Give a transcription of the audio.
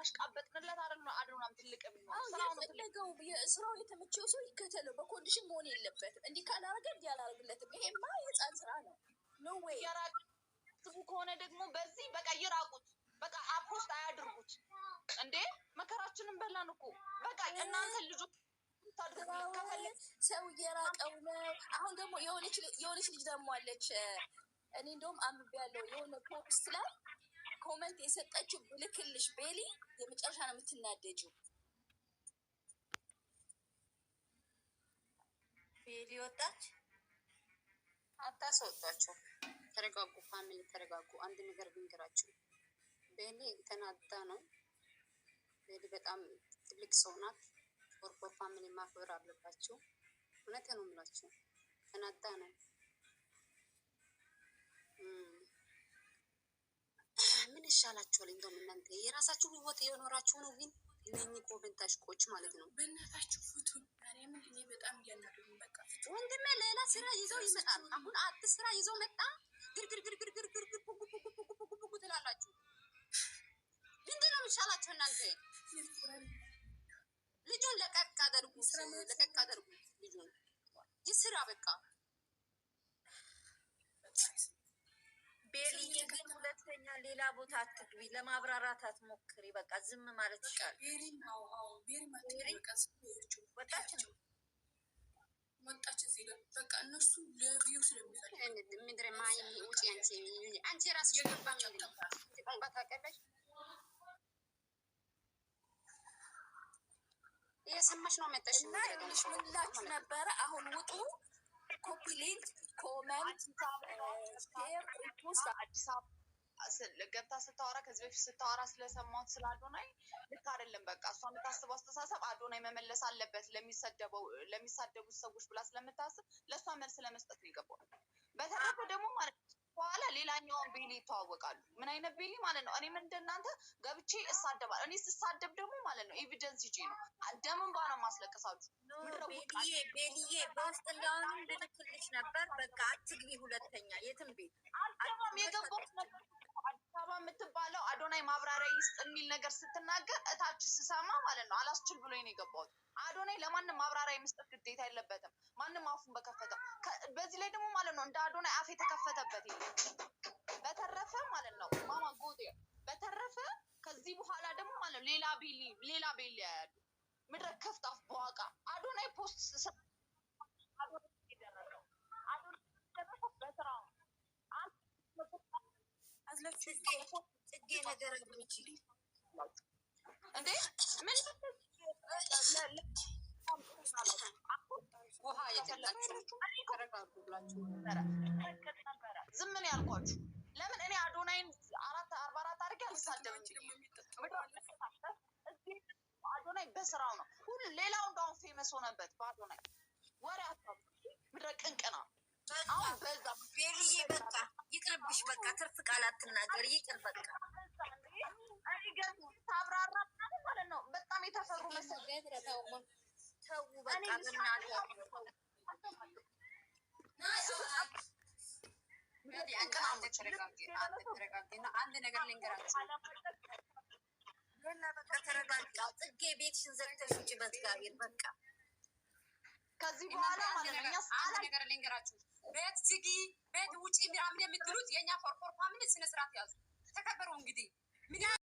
ስላላሽቃበጥንለት አይደል አዶናም ትልቅ የሚሆነው ስራው የተመቸው ሰው ይከተለው። በኮንዲሽን መሆን የለበትም። እንዲህ ካላረገ እንዲህ አላረግለትም። ይሄማ የህፃን ስራ ነው። ኖ ዌይ ስቡ ከሆነ ደግሞ በዚህ በቃ ይራቁት። በቃ አፖስት አያድርጉት እንዴ። መከራችንን በላን እኮ በቃ እናንተ ልጆች ሰው እየራቀው ነው። አሁን ደግሞ የሆነች ልጅ ደግሞ አለች። እኔ እንደውም አንብቤያለሁ የሆነ ፖስት ላይ ኮመንት የሰጠችው ብልክልሽ ቤሊ የመጨረሻ ነው የምትናደጂው። ቤሊ ወጣች። አታስወጧቸው። ተረጋጉ ፋሚሊ ተረጋጉ። አንድ ነገር ልንገራችሁ። ቤሊ ተናዳ ነው። ቤሊ በጣም ትልቅ ሰው ናት። ወርቆ ፋሚሊ ማክበር አለባችሁ። እውነቴን ነው የምላችሁ። ተናዳ ነው። ምን ይሻላችኋል? እንደውም እናንተ የራሳችሁ ህይወት እየኖራችሁ ነው። ግን እነኚህ ኮመንት አሽቆች ማለት ነው። በእናታችሁ ፉቱ። እኔ በጣም እያናደዱኝ በቃ ወንድሜ ሌላ ስራ ይዘው ይመጣል። አሁን አዲስ ስራ ይዘው መጣ። ግርግር ትላላችሁ። ምንድን ነው የሚሻላችሁ እናንተ? ልጁን ለቀቅ አድርጉ። ልጁን ይስራ በቃ። ቤሊዬ ግን ሁለተኛ ሌላ ቦታ አትግቢ። ለማብራራት አትሞክሪ። በቃ ዝም ማለት ይሻላል። ወጣች እዚህ ጋር በቃ እነሱ ለቪው ስለሚፈልግ ምድረ ማይ ውጪ። አንቺ ራስሽ ገባኝ ነው ታውቂያለሽ። እየሰማሽ ነው መጣሽ እና ይኸውልሽ ምን ላችሁ ነበረ። አሁን ውጡ። ኮፒ ሊንክ ኮመንት ሼር ሪፖስት አዲስ አበባ ገብታ ስታወራ ከዚህ በፊት ስታወራ ስለሰማሁት ስለ አዶናይ ልክ አይደለም። በቃ እሷ የምታስበው አስተሳሰብ አዶናይ መመለስ አለበት ለሚሳደቡት ሰዎች ብላ ስለምታስብ ለእሷ መልስ ለመስጠት ነው የገባው። በተረፈ ደግሞ ማለት በኋላ ሌላኛውን ቤሊ ይተዋወቃሉ። ምን አይነት ቤሊ ማለት ነው? እኔም እንደናንተ ገብቼ እሳደባለሁ። እኔ ስሳደብ ደግሞ ማለት ነው ኤቪደንስ ይዤ ነው ደምን ባለ ማስለቀሳችሁ። ቤሊዬ በውስጥ እንዳሁንም ልልክልሽ ነበር። በቃ አትግቢ ሁለተኛ የትም ቤት አልገባም። የገባሁት ነበር አዲስ አበባ የምትባለው አዶናይ ማብራሪያ ይስጥ የሚል ነገር ስትናገር እታች ስሰማ ማለት ነው አላስችል ብሎኝ ነው የገባሁት። አዶናይ ለማንም ማብራሪያ የመስጠት ግዴታ የለበትም። ማንም አፉን በከፈተው። በዚህ ላይ ደግሞ ማለት ነው እንደ አዶናይ አፍ የተከፈተበት የለም። በተረፈ ማለት ነው ማማ ጎቴ በተረፈ ከዚህ በኋላ ደግሞ ማለት ሌላ ቤሊ ያያሉ። ምድረ ክፍት አፍ በዋቃ አዶናይ ፖስት አዶናይ ይደረገው በስራው ጽጌ ነገር አግብቼ እንዴ ምን ውሃ የጠጣችሁ ተረጋጉ ብላችሁ ነበረ። ዝም ነው ያልኳችሁ። ለምን እኔ አዶናይን 44 አድርጌ አልሳደብም። አዶናይ በስራው ነው ሁሉ ሌላው እንደውም ፌመስ ሆነበት በአዶናይ ወሬ አታውቁ። ምድረ ቅንቅና አሁን በዛ ቤሊዬ በቃ ይቅርብሽ። በቃ ትርፍ ቃል አትናገር። ይቅር በቃ ታብራራ ማለት ነው። በጣም የተፈሩ መሰለኝ። ተው በቃ በእናትህ አንድ ነገር ልንገራችሁ። በቃ ተረጋጋ ጽጌ። ቤትሽን ዘግተሽ ውጪ በእግዚአብሔር በቃ። ከዚህ በኋላ ማለት ነው አንድ ነገር ልንገራችሁ። ቤት ዝጊ፣ ቤት ውጪ ምናምን የምትሉት የኛ ፎርፎር ፋሚሊ ስነ ስርዓት ያዙ። ተከበሩ እንግዲህ